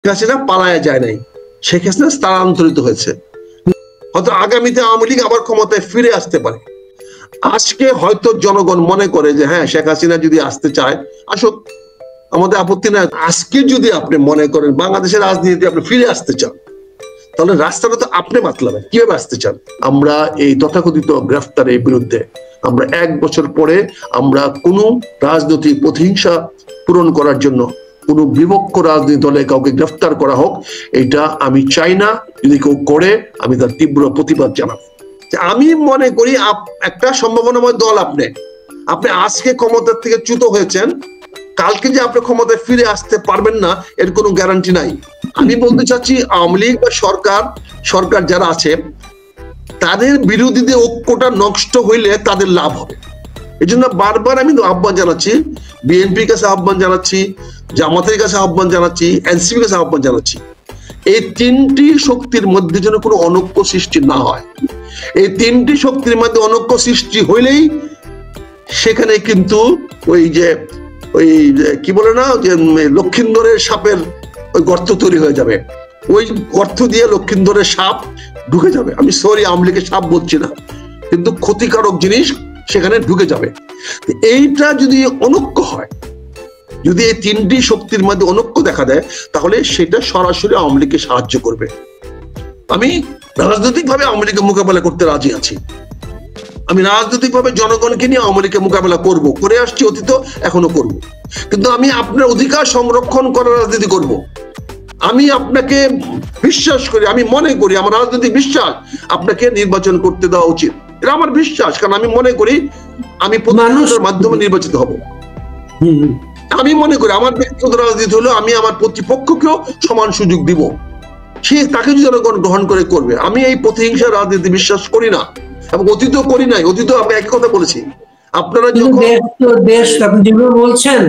হাসিনা পালায়া যায় নাই, শেখ হাসিনা স্থানান্তরিত হয়েছে। হয়তো আগামীতে আওয়ামী লীগ আবার ক্ষমতায় ফিরে আসতে পারে। আজকে হয়তো জনগণ মনে করে যে হ্যাঁ, শেখ হাসিনা যদি আসতে চায় আসুক, আমাদের আপত্তি নাই। আজকে যদি আপনি মনে করেন বাংলাদেশের রাজনীতিতে আপনি ফিরে আসতে চান, তাহলে রাস্তাটা তো আপনি বাতলাবেন, কিভাবে আসতে চান। আমরা এই তথাকথিত গ্রেফতারের বিরুদ্ধে আমরা 1 বছর পরে আমরা কোনো রাজনৈতিক প্রতিহিংসা পূরণ করার জন্য কোনো বিপক্ষ রাজনৈতিক দলে কাউকে গ্রেফতার করা হোক, এটা আমি চাই না। যদি কেউ করে আমি তার তীব্র প্রতিবাদ জানাবো। আমি মনে করি একটা সম্ভাবনাময় দল আপনি আজকে ক্ষমতার থেকে চ্যুত হয়েছেন, কালকে যে আপনি ক্ষমতায় ফিরে আসতে পারবেন না এর কোনো গ্যারান্টি নাই। আমি বলতে চাচ্ছি আওয়ামী লীগ বা সরকার যারা আছে তাদের বিরোধীদের ঐক্যটা নষ্ট হইলে তাদের লাভ হবে। এই জন্য বারবার আমি আহ্বান জানাচ্ছি, বিএনপির কাছে আহ্বান জানাচ্ছি, জামাতের কাছে আহ্বান জানাচ্ছি, এনসিপির কাছে আহ্বান জানাচ্ছি, এই 3টি শক্তির মধ্যে যেন কোনো অনৈক্য সৃষ্টি না হয়। এই 3টি শক্তির মধ্যে অনৈক্য সৃষ্টি হইলেই সেখানে কিন্তু ওই কি বলে না, যে লক্ষিন্দরের সাপের ওই গর্ত তৈরি হয়ে যাবে, ওই গর্ত দিয়ে লক্ষিন্দরের সাপ ঢুকে যাবে। আমি সরি আওয়ামী লীগের সাপ বলছি না, কিন্তু ক্ষতিকারক জিনিস সেখানে ঢুকে যাবে। এইটা যদি অনৈক্য হয়, যদি এই 3টি শক্তির মধ্যে অনৈক্য দেখা দেয়, তাহলে সেটা সরাসরি আওয়ামী লীগকে সাহায্য করবে। আমি রাজনৈতিকভাবে আওয়ামী লীগকে মোকাবেলা করতে রাজি আছি। আমি রাজনৈতিকভাবে জনগণকে নিয়ে আওয়ামী লীগকে মোকাবেলা করব, করে আসছি অতীত, এখনো করব। কিন্তু আমি আপনার অধিকার সংরক্ষণ করার রাজনীতি করব। আমি আপনাকে বিশ্বাস করি, আমি মনে করি, আমার রাজনৈতিক বিশ্বাস আপনাকে নির্বাচন করতে দেওয়া উচিত। এটা আমার বিশ্বাস, কারণ আমি মনে করি আমি প্রতিনিধিত্বের মাধ্যমে নির্বাচিত হব। আমি মনে করি আমার ব্যক্তিগত রাজনীতি হলো আমি আমার প্রতিপক্ষকেও সমান সুযোগ দিব, সে তাকে যদি জনগণ গ্রহণ করে করবে। আমি এই প্রতিহিংসার রাজনীতি বিশ্বাস করি না, এবং অতীত করি নাই। অতীত আমি একই কথা বলেছি। আপনারা যখন দেশ আপনি যেভাবে বলছেন,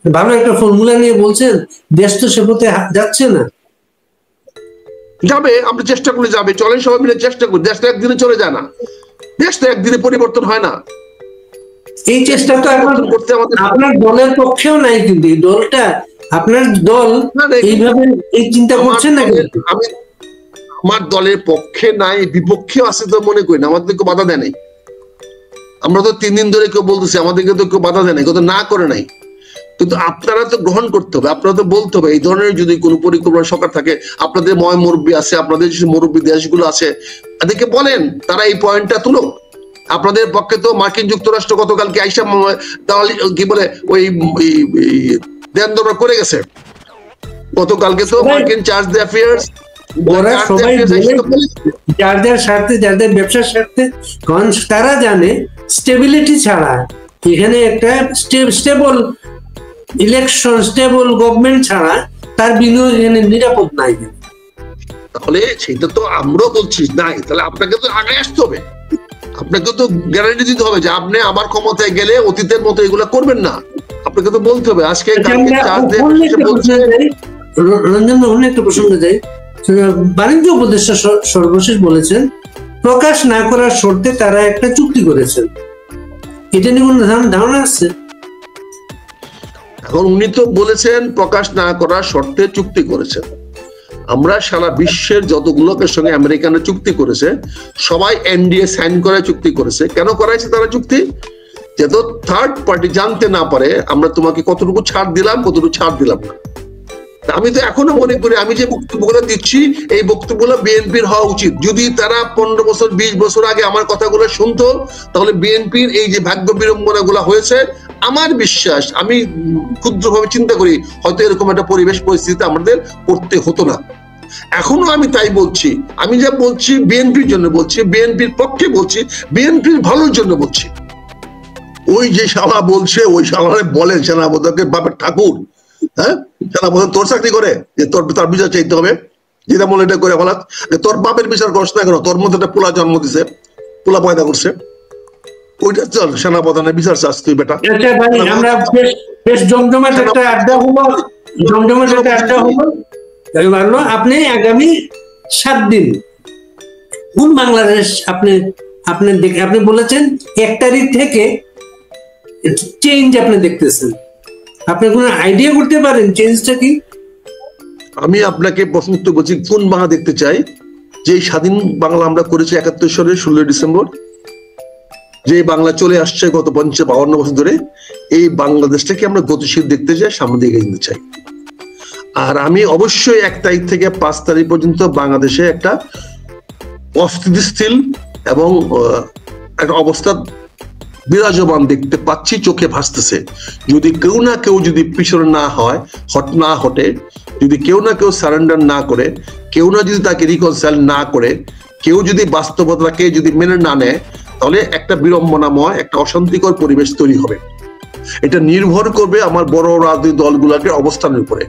ভালো একটা ফর্মুলা নিয়ে বলছেন, দেশ তো সে পথে যাচ্ছে না। যাবে, আপনি চেষ্টা করে যাবে, চলেন সবাই মিলে চেষ্টা করি। দেশটা একদিনে চলে যায় না, দেশটা একদিনে পরিবর্তন হয় না। এই চেষ্টা তো করতে আপনার দলের পক্ষেও নাই, কিন্তু এই দলটা আপনার দল এইভাবে এই চিন্তা করছেন না। আমি আমার দলের পক্ষে নাই, বিপক্ষেও আছে তো মনে করি না। আমাদের কেউ বাধা দেয় নাই। আমরা তো 3 দিন ধরে কেউ বলতেছি, আমাদেরকে তো কেউ বাধা দেয় নাই, কেউ তো না করে নাই। কিন্তু আপনারা তো গ্রহণ করতে হবে, আপনারা তো বলতে হবে এই ধরনের যদি কোনো পরিকল্পনা সরকার থাকে, আপনাদের মুরব্বী আছে, আপনাদের যে মুরব্বী দেশগুলো আছে তাদেরকে বলেন তারা এই পয়েন্টটা তুলো। আপনাদের পক্ষে তো মার্কিন যুক্তরাষ্ট্র গতকালকে আইসা কি বলে ওই দেন দরবার করে গেছে। গতকালকে তো মার্কিন চার্জ দ্য অ্যাফেয়ার্স, ওরা সবাই যাদের স্বার্থে, যাদের ব্যবসার স্বার্থে, কারণ তারা জানে স্টেবিলিটি ছাড়া এখানে একটা স্টেবল ইলেকশন, স্টেবল গভর্নমেন্ট ছাড়া তার বিনিয়োগ এখানে নিরাপদ নাই। তাহলে সেটা তো আমরাও বলছি নাই, তাহলে আপনাকে তো আগে আসতে হবে, আপনাকে তো গ্যারান্টি দিতে হবে যে আপনি আবার ক্ষমতায় গেলে অতীতের মতো এগুলো করবেন না। আপনাকে তো বলতে হবে। আজকে রঞ্জন অন্য একটা প্রসঙ্গে যাই, বাণিজ্য উপদেষ্টা সর্বশেষ বলেছেন প্রকাশ না করার শর্তে তারা একটা চুক্তি করেছেন। এটা নিয়ে কোনো ধারণা আছে? এখন উনি তো বলেছেন প্রকাশ না করার শর্তে চুক্তি করেছেন। আমরা সারা বিশ্বের যতগুলোকের সঙ্গে আমেরিকানরা চুক্তি করেছে সবাই এনডিএ সাইন করে চুক্তি করেছে। কেন করাইছে তারা চুক্তি? যাতে থার্ড পার্টি জানতে না পারে আমরা তোমাকে কতটুকু ছাড় দিলাম, কতটুকু ছাড় দিলাম না। আমি তো এখনো মনে করি আমি যে বক্তব্যগুলো দিচ্ছি এই বক্তব্যগুলো বিএনপির হওয়া উচিত। যদি তারা 15 বছর 20 বছর আগে আমার কথাগুলো শুনতো, তাহলে বিএনপির এই যে ভাগ্য বিড়ম্বনা গুলা হয়েছে, আমার বিশ্বাস, আমি ক্ষুদ্রভাবে চিন্তা করি, হয়তো এরকম একটা পরিবেশ পরিস্থিতি আমাদের পড়তে হতো না। এখনো আমি তাই বলছি। আমি যা বলছি বিএনপির জন্য বলছি, বিএনপির পক্ষে বলছি, বিএনপির ভালোর জন্য বলছি। ওই যে শালা বলছে, ওই শালারে বলেন সেনাপতিকে বাপের ঠাকুর, হ্যাঁ সেনাপতি তোর চাকরি করে যে তোর তার বিচার চাইতে হবে, যেটা বলে এটা করে বলা। তোর বাপের বিচার করছ না কেন? তোর মধ্যে একটা পোলা জন্ম দিছে, পোলা পয়দা করছে, ওইটা চল সেনাপ্রধানের বিচার চাস তুই বেটা। আমরা বেশ জমজমাট একটা আড্ডা হলো, জমজমাট একটা আড্ডা হলো। আপনি আগামী 7 দিন কোন বাংলাদেশ আপনি বলেছেন 1 তারিখ থেকে চেঞ্জ আপনি দেখতেছেন, আপনি কোন আইডিয়া করতে পারেন চেঞ্জটা কি? আমি আপনাকে প্রশ্ন উত্তর বলছি, কোন বাংলা দেখতে চাই? যে স্বাধীন বাংলা আমরা করেছি 71 সালের 16 ডিসেম্বর, যে বাংলা চলে আসছে গত 52 বছর ধরে, এই বাংলাদেশটাকে আমরা গতিশীল দেখতে চাই, সামনে দিকে যেতে চাই। আর আমি অবশ্যই 1 তারিখ থেকে 5 তারিখ পর্যন্ত বাংলাদেশে একটা অস্থিতিশীল এবং একটা অবস্থা বিরাজমান দেখতে পাচ্ছি, চোখে ভাসতেছে। যদি কেউ না কেউ যদি পিছনে না হটে, যদি কেউ না কেউ সারেন্ডার না করে, কেউ না যদি তাকে রিকনসাইল না করে, কেউ যদি বাস্তবতাকে যদি মেনে না নেয়, তাহলে একটা বিড়ম্বনাময়, একটা অশান্তিকর পরিবেশ তৈরি হবে। এটা নির্ভর করবে আমার বড় রাজনৈতিক দলগুলোকে অবস্থানের উপরে।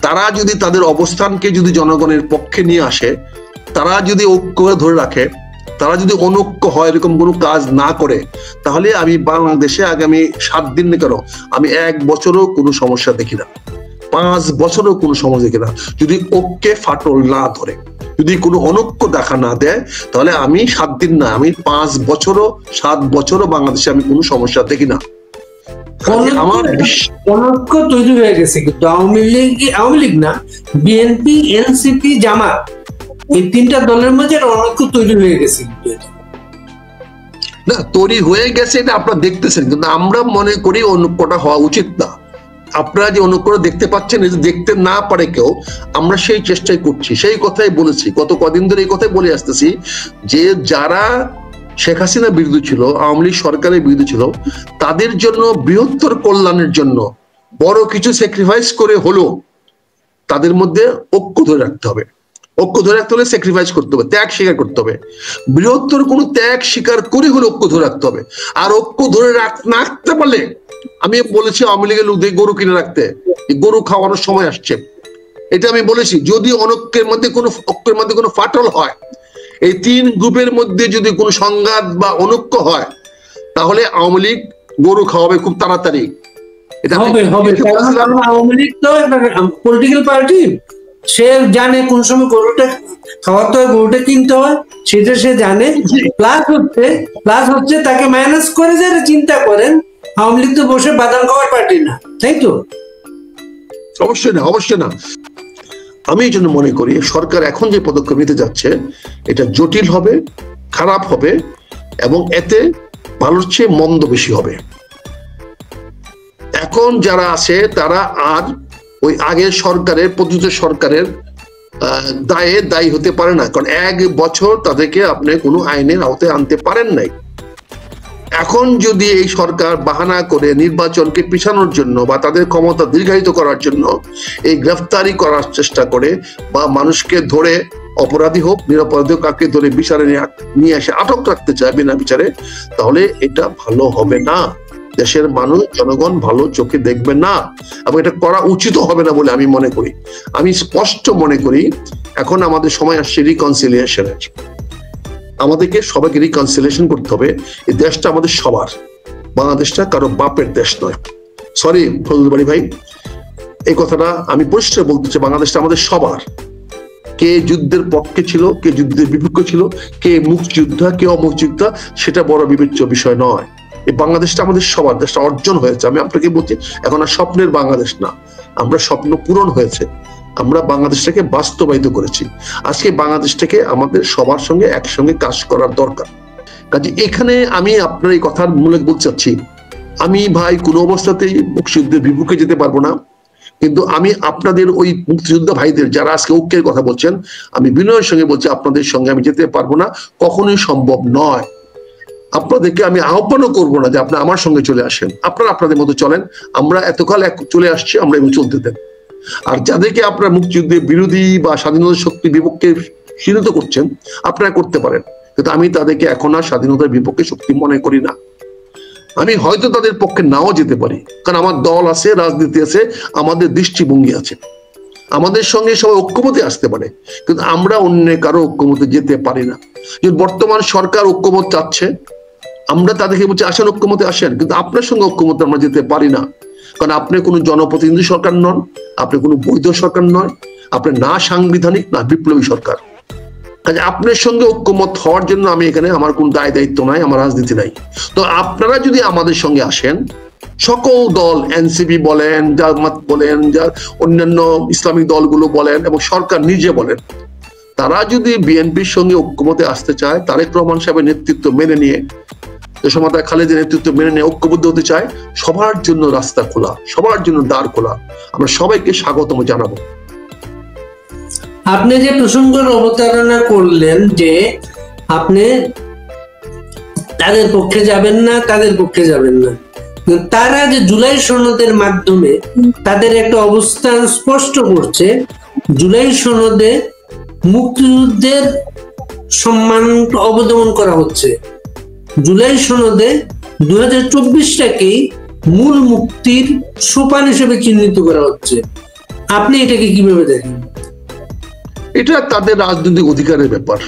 তারা যদি তাদের অবস্থানকে যদি জনগণের পক্ষে নিয়ে আসে, তারা যদি ঐক্য ধরে রাখে, তারা যদি অনৈক্য হয়, এরকম কোনো কাজ না করে, তাহলে আমি বাংলাদেশে আগামী 7 দিন কেন, আমি 1 বছরও কোনো সমস্যা দেখি না, 5 বছরও কোনো সমস্যা দেখি না। যদি ঐক্যে ফাটল না ধরে, যদি কোনো অনৈক্য দেখা না দেয়, তাহলে আমি 7 দিন না, আমি 5 বছরও 7 বছরও বাংলাদেশে আমি কোনো সমস্যা দেখি না। আমার অনৈক্য তৈরি হয়ে গেছে, কিন্তু আওয়ামী লীগ না, বিএনপি, এনসিপি, জামাত, এই 3টা দলের মাঝে অনৈক্য তৈরি হয়ে গেছে। না, তৈরি হয়ে গেছে এটা আপনারা দেখতেছেন, কিন্তু আমরা মনে করি অনৈক্যটা হওয়া উচিত না। আপনারা যে অনৈক্য দেখতে পাচ্ছেন, দেখতে না পারে কেউ, আমরা সেই চেষ্টাই করছি, সেই কথাই বলেছি, গত কদিন ধরে এই কথাই বলে আসতেছি, যে যারা শেখ হাসিনার বিরুদ্ধে ছিল, আওয়ামী লীগ সরকারের বিরুদ্ধে ছিল, তাদের জন্য বৃহত্তর কল্যাণের জন্য বড় কিছু স্যাক্রিফাইস করে হলো তাদের মধ্যে ঐক্য ধরে রাখতে হবে। ঐক্য ধরে রাখতে হলে স্যাক্রিফাইস করতে হবে, ত্যাগ স্বীকার করতে হবে। বৃহত্তর কোনো ত্যাগ স্বীকার করে হলে ঐক্য ধরে রাখতে হবে। আর ঐক্য ধরে রাখতে পারলে, আমি বলেছি আওয়ামী লীগের লোকদের গরু কিনে রাখতে, গরু খাওয়ানোর সময় আসছে, এটা আমি বলেছি। যদি ঐক্যের মধ্যে কোনো ফাটল হয়, এই 3 গ্রুপের মধ্যে যদি কোনো সংঘাত বা অনৈক্য হয়, তাহলে আওয়ামী লীগ গরু খাওয়াবে খুব তাড়াতাড়ি। এটা আওয়ামী লীগ তো পলিটিক্যাল পার্টি, সে জানে কোন সময় গরুটা খাওয়াতে হয়, গরুটা কিনতে হয়, সেটা সে জানে। প্লাস হচ্ছে তাকে মাইনাস করে যারা চিন্তা করেন, আওয়ামী লীগ তো বসে বাদাম খাওয়ার পার্টি না, তাই তো? অবশ্যই না, অবশ্যই না। আমি এই জন্য মনে করি সরকার এখন যে পদক্ষেপ নিতে যাচ্ছে, এটা জটিল হবে, খারাপ হবে, এবং এতে ভালোর চেয়ে মন্দ বেশি হবে। এখন যারা আছে তারা আর ওই আগের সরকারের, পতিত সরকারের দায়ী হতে পারে না, কারণ 1 বছর তাদেরকে আপনি কোনো আইনের আওতায় আনতে পারেন নাই। এখন যদি এই সরকার বাহানা করে নির্বাচনকে পিছানোর জন্য বা তাদের ক্ষমতা দীর্ঘায়িত করার জন্য এই গ্রেফতারি করার চেষ্টা করে, বা মানুষকে ধরে, অপরাধী হোক নিরপরাধী হোক, কাকে ধরে বিচারে নিয়ে এসে আটক রাখতে চায় বিনা বিচারে, তাহলে এটা ভালো হবে না। দেশের মানুষ, জনগণ ভালো চোখে দেখবে না, এবং এটা করা উচিত হবে না বলে আমি মনে করি। আমি স্পষ্ট মনে করি এখন আমাদের সময় আসছে রিকনসিলিয়েশনের। আমাদেরকে সবাইকে রিকনসিলিয়েশন করতে হবে। এই দেশটা আমাদের সবার, বাংলাদেশটা কারো বাপের দেশ নয়। সরি ফজলুল বাড়ি ভাই, এই কথাটা আমি পরিষ্কার বলতে চাই, বাংলাদেশটা আমাদের সবার। কে যুদ্ধের পক্ষে ছিল, কে যুদ্ধের বিপক্ষে ছিল, কে মুক্তিযোদ্ধা, কে অমুক্তিযোদ্ধা, সেটা বড় বিবেচ্য বিষয় নয়। এই বাংলাদেশটা আমাদের সবার, দেশটা অর্জন হয়েছে। আমি আপনাকে বলছি, এখন আর স্বপ্নের বাংলাদেশ না, আমরা স্বপ্ন পূরণ হয়েছে, আমরা বাংলাদেশটাকে বাস্তবায়িত করেছি। আজকে বাংলাদেশটাকে আমাদের সবার সঙ্গে একসঙ্গে কাজ করার দরকার। কাজে এখানে আমি আপনার এই কথার মূলে বলতে চাচ্ছি, আমি ভাই কোনো অবস্থাতেই মুক্তিযুদ্ধের বিপক্ষে যেতে পারবো না, কিন্তু আমি আপনাদের ওই মুক্তিযোদ্ধা ভাইদের যারা আজকে ঐক্যের কথা বলছেন, আমি বিনয়ের সঙ্গে বলছি, আপনাদের সঙ্গে আমি যেতে পারবো না, কখনোই সম্ভব নয়। আপনাদেরকে আমি আহ্বানও করবো না যে আপনি আমার সঙ্গে চলে আসেন, আপনারা আপনাদের মতো চলেন, আমরা এতকাল চলে আসছি, আমরা এবং চলতে দেন। আর যাদেরকে আপনারা মুক্তিযুদ্ধের বিরোধী বা স্বাধীনতা শক্তি বিপক্ষে চিহ্নিত করছেন, আপনারা করতে পারেন, কিন্তু আমি তাদেরকে এখন আর স্বাধীনতার বিপক্ষে শক্তি মনে করি না। আমি হয়তো তাদের পক্ষে নাও যেতে পারি, কারণ আমার দল আছে, রাজনীতি আছে, আমাদের দৃষ্টিভঙ্গি আছে, আমাদের সঙ্গে সবাই ঐক্যমতে আসতে পারে, কিন্তু আমরা অন্য কারো ঐক্যমতে যেতে পারি না। যে বর্তমান সরকার ঐক্যমত চাচ্ছে, আমরা তাদেরকে বলছি আসেন ঐক্যমতে আসেন, কিন্তু আপনার সঙ্গে ঐক্যমতে আমরা যেতে পারি না, কারণ আপনি কোনো জনপ্রতিনিধি সরকার নন, আপনি কোনো বৈধ সরকার নয়, আপনি না সাংবিধানিক না বিপ্লবী সরকার। কাজে আপনার সঙ্গে ঐক্যমত হওয়ার জন্য আমি এখানে, আমার কোনো দায় দায়িত্ব নাই, আমার রাজনীতি নাই। তো আপনারা যদি আমাদের সঙ্গে আসেন, সকল দল, এনসিপি বলেন, জামাত বলেন, অন্যান্য ইসলামিক দলগুলো বলেন এবং সরকার নিজে বলেন, তারা যদি বিএনপির সঙ্গে ঐক্যমতে আসতে চায়, তারেক রহমান সাহেবের নেতৃত্ব মেনে নিয়ে, দেশমাতা খালেদার নেতৃত্ব মেনে নিয়ে ঐক্যবদ্ধ হতে চায়, সবার জন্য রাস্তা খোলা, সবার জন্য দ্বার খোলা। আমরা সবাইকে স্বাগতম জানাবো। আপনি যে প্রসঙ্গের অবতারণা করলেন যে আপনি তাদের পক্ষে যাবেন না, তাদের পক্ষে যাবেন না, তারা যে জুলাই সনদের মাধ্যমে তাদের একটা অবস্থান স্পষ্ট করছে, জুলাই সনদে মুক্তিযুদ্ধের সম্মান অবদমন করা হচ্ছে, জুলাই সনদে 2024টাকেই মূল মুক্তির সোপান হিসেবে চিহ্নিত করা হচ্ছে। আপনি এটাকে কিভাবে দেখেন? এটা তাদের রাজনৈতিক অধিকারের ব্যাপার।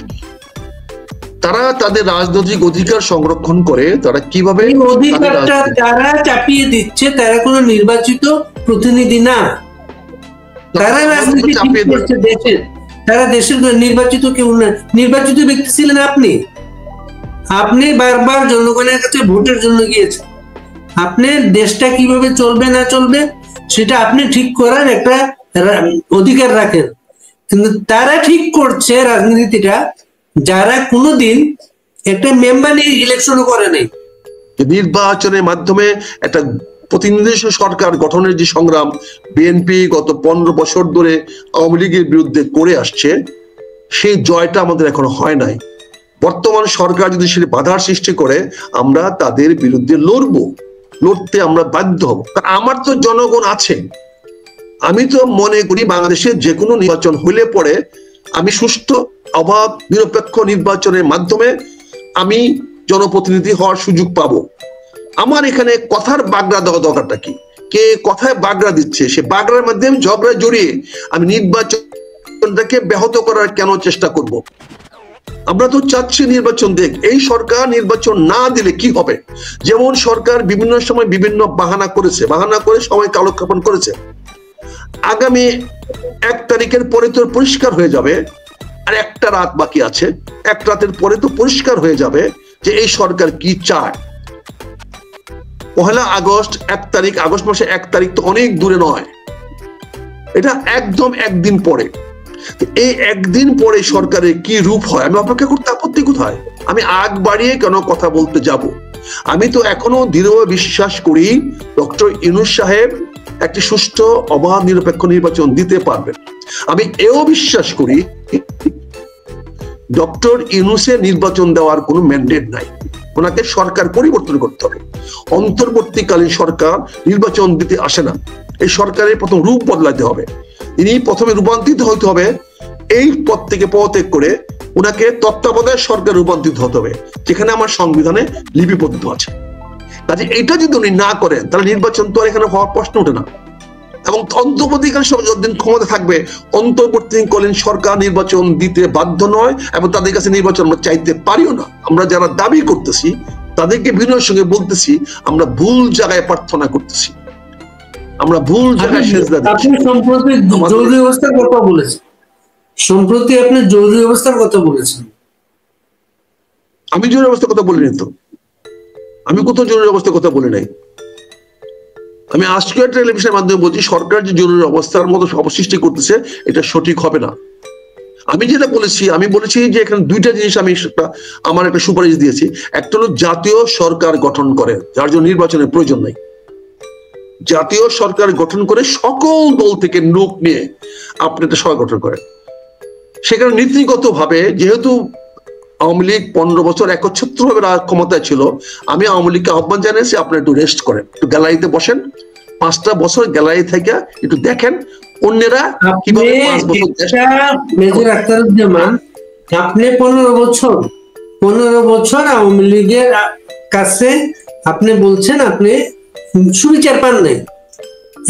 তারা তাদের রাজনৈতিক অধিকার সংরক্ষণ করে, তারা কিভাবে অধিকারটা তারা চাপিয়ে দিচ্ছে। তারা কোনো নির্বাচিত প্রতিনিধি না, তারা রাজনীতি করছে দেশের, তারা দেশের নির্বাচিত কেউ না। নির্বাচিত ব্যক্তি ছিলেন আপনি, আপনি বারবার জনগণের কাছে ভোটের জন্য গিয়েছেন। আপনি দেশটা কিভাবে চলবে না চলবে সেটা আপনি ঠিক করার একটা অধিকার রাখেন, কিন্তু তারা ঠিক করছে রাজনীতিটা, যারা কোনোদিন একটা মেম্বার ইলেকশনও করে নাই। নির্বাচনের মাধ্যমে একটা প্রতিনিধি সরকার গঠনের যে সংগ্রাম বিএনপি গত 15 বছর ধরে আওয়ামী লীগের বিরুদ্ধে করে আসছে, সেই জয়টা আমাদের এখনো হয় নাই। বর্তমান সরকার যদি সেটা বাধার সৃষ্টি করে, আমরা তাদের বিরুদ্ধে লড়তে আমরা বাধ্য হব। কারণ আমার তো জনগণ আছে। আমি তো মনে করি বাংলাদেশে যে কোনো নির্বাচন হইলে পরে আমি সুষ্ঠু, অবাধ, নিরপেক্ষ নির্বাচনের মাধ্যমে আমি জনপ্রতিনিধি হওয়ার সুযোগ পাবো। আমার এখানে কথার বাগড়া দেওয়া দরকারটা কি? কে কথায় বাগড়া দিচ্ছে, সে বাগড়ার মাধ্যমে ঝগড়া জড়িয়ে আমি নির্বাচনটাকে ব্যাহত করার কেন চেষ্টা করব? আমরা তো চাচ্ছি নির্বাচন দেখ। এই সরকার নির্বাচন না দিলে কি হবে? যেমন সরকার বিভিন্ন সময় বিভিন্ন বাহানা করে সময় কালক্ষেপণ করেছে। আগামী 1 তারিখের পরে তো পরিষ্কার হয়ে যাবে, আর একটা রাত বাকি আছে, এক রাতের পরে তো পরিষ্কার হয়ে যাবে যে এই সরকার কি চায়। 1 আগস্ট 1 তারিখ, আগস্ট মাসে 1 তারিখ তো অনেক দূরে নয়, এটা একদম একদিন পরে। এই একদিন পরে সরকারের কি রূপ হয় আমি অপেক্ষা করতে আপত্তি কোথায়? আমি আগ বাড়িয়ে কেন কথা বলতে যাব? আমি তো এখনো দৃঢ়ভাবে বিশ্বাস করি ডক্টর ইউনূস সাহেব একটি সুষ্ঠু, অবাধ, নিরপেক্ষ নির্বাচন দিতে পারবেন। আমি এও বিশ্বাস করি ডক্টর ইউনূসের নির্বাচন দেওয়ার কোনো ম্যান্ডেট নাই, ওনাকে সরকার পরিবর্তন করতে হবে। অন্তর্বর্তীকালীন সরকার নির্বাচন দিতে আসে না, এই সরকারের প্রথম রূপ বদলাতে হবে। তিনি প্রথমে রূপান্তরিত হতে হবে, এই পদ থেকে পদত্যাগ করে ওনাকে তত্ত্বাবধায়ক সরকার রূপান্তরিত হতে হবে, যেখানে আমার সংবিধানে লিপিবদ্ধ আছে। কাজে এটা যদি উনি না করেন তাহলে নির্বাচন তো আর এখানে হওয়ার প্রশ্ন ওঠে না। এবং অন্তর্বর্তীকালীন সরকার যতদিন ক্ষমতা থাকবে, অন্তর্বর্তীকালীন সরকার নির্বাচন দিতে বাধ্য নয় এবং তাদের কাছে নির্বাচন আমরা চাইতে পারিও না। আমরা যারা দাবি করতেছি তাদেরকে বিনয়ের সঙ্গে বলতেছি, আমরা ভুল জায়গায় প্রার্থনা করতেছি, আমরা ভুল জায়গায় সেজদা দিচ্ছি। আপনি সম্প্রতি জরুরি অবস্থার কথা বলেছেন, সম্প্রতি আপনি জরুরি অবস্থার কথা বলেছেন। আমি জরুরি অবস্থার কথা বলিনি তো, আমি কোথাও জরুরি অবস্থার কথা বলি নাই। আমি আজকে টেলিভিশনের মাধ্যমে বলছি সরকার যে জরুরি অবস্থার মতো অবসৃষ্টি করতেছে এটা সঠিক হবে না। আমি যেটা বলেছি, আমি বলেছি যে এখানে 2টা জিনিস আমি আমার একটা সুপারিশ দিয়েছি। একটা হলো জাতীয় সরকার গঠন করে, যার জন্য নির্বাচনের প্রয়োজন নাই। জাতীয় সরকার গঠন করে সকল দল থেকে লোক নিয়ে আপনি একটা সরকার গঠন করেন। সেখানে নীতিগত ভাবে, যেহেতু আওয়ামী লীগ 15 বছর একচ্ছত্রভাবে ক্ষমতায় ছিল, আমি আওয়ামী লীগকে আহ্বান জানিয়েছি আপনারা একটু রেস্ট করেন, একটু গ্যালারিতে বসেন, 5টা বছর গ্যালারি থেকে একটু দেখেন অন্যেরা কিভাবে 5 বছর। মেজর আখতারুজ্জামান, আপনি 15 বছর আওয়ামী লীগের কাছে আপনি বলছেন আপনি সুবিচার পান নাই,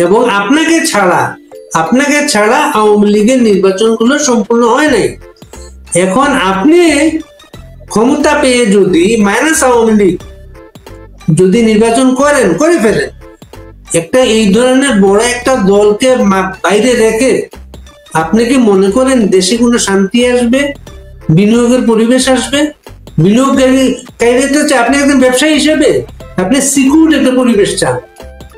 এবং আপনাকে ছাড়া আওয়ামী লীগের নির্বাচনগুলো সম্পূর্ণ হয় নাই। এখন আপনি ক্ষমতা পেয়ে যদি মাইনাস আওয়ামী লীগ যদি নির্বাচন করে ফেলেন, একটা এই ধরনের বড় একটা দলকে বাইরে রেখে আপনি কি মনে করেন দেশে কোনো শান্তি আসবে, বিনিয়োগের পরিবেশ আসবে? বিনিয়োগকারী তো আপনি একজন ব্যবসায়ী হিসেবে আপনি সিকিউর একটা পরিবেশ চান,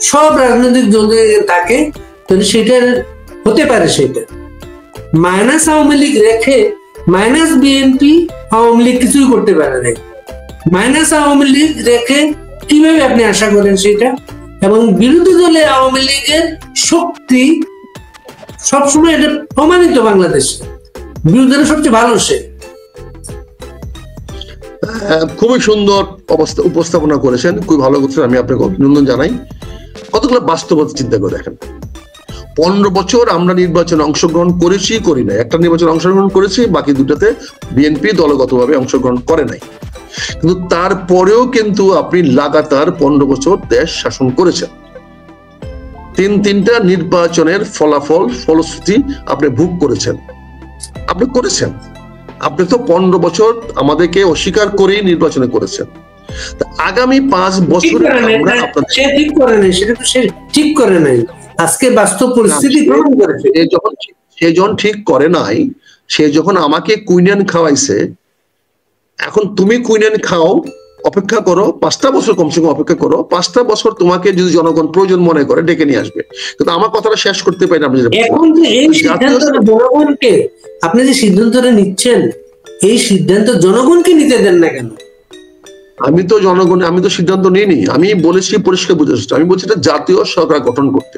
সব রাজনৈতিক দল যদি থাকে তাহলে সেটার হতে পারে, সেটা মাইনাস আওয়ামী লীগ রেখে মাইনাস বিএনপি আওয়ামী লীগ কিছুই করতে পারে না। মাইনাস আওয়ামী লীগ রেখে কিভাবে আপনি আশা করেন সেটা? এবং বিরোধী দলে আওয়ামী লীগের শক্তি সবসময় এটা প্রমাণিত, বাংলাদেশে বিরোধী দলের সবচেয়ে ভালো সে। খুবই সুন্দর উপস্থাপনা করেছেন, খুবই ভালো করছেন, আমি আপনাকে অভিনন্দন জানাই। কতগুলো বাস্তবতা চিন্তা করে দেখেন, 15 বছর আমরা নির্বাচনে অংশগ্রহণ করেছি করি নাই, একটা নির্বাচনে অংশগ্রহণ করেছি, বাকি দুটাতে বিএনপি দলগতভাবে অংশগ্রহণ করে নাই, কিন্তু তারপরেও কিন্তু আপনি লাগাতার 15 বছর দেশ শাসন করেছেন। তিনটা নির্বাচনের ফলশ্রুতি আপনি ভোগ করেছেন, আপনি তো 15 বছর আমাদেরকে অস্বীকার করেই নির্বাচনে করেছেন। আগামী 5 বছর ঠিক করে নাই, আজকে বাস্তব পরিস্থিতি প্রমাণ করেছে। সে যখন ঠিক করে নাই, সে যখন আমাকে কুইনান খাওয়াইছে, এখন তুমি কুইনান খাও, অপেক্ষা করো 5টা বছর, কমসে কম অপেক্ষা করো 5টা বছর, তোমাকে যদি জনগণ প্রয়োজন মনে করে ডেকে নিয়ে আসবে। কিন্তু আমার কথাটা শেষ করতে পারি না। এখন এই সিদ্ধান্তটা জনগণকে, আপনি যে সিদ্ধান্তটা নিচ্ছেন, এই সিদ্ধান্ত জনগণকে নিতে দেন না কেন? আমি তো সিদ্ধান্ত নিইনি, আমি বলেছি পরিষ্কার বুঝেছি, আমি বলছি এটা জাতীয় সরকার গঠন করতে।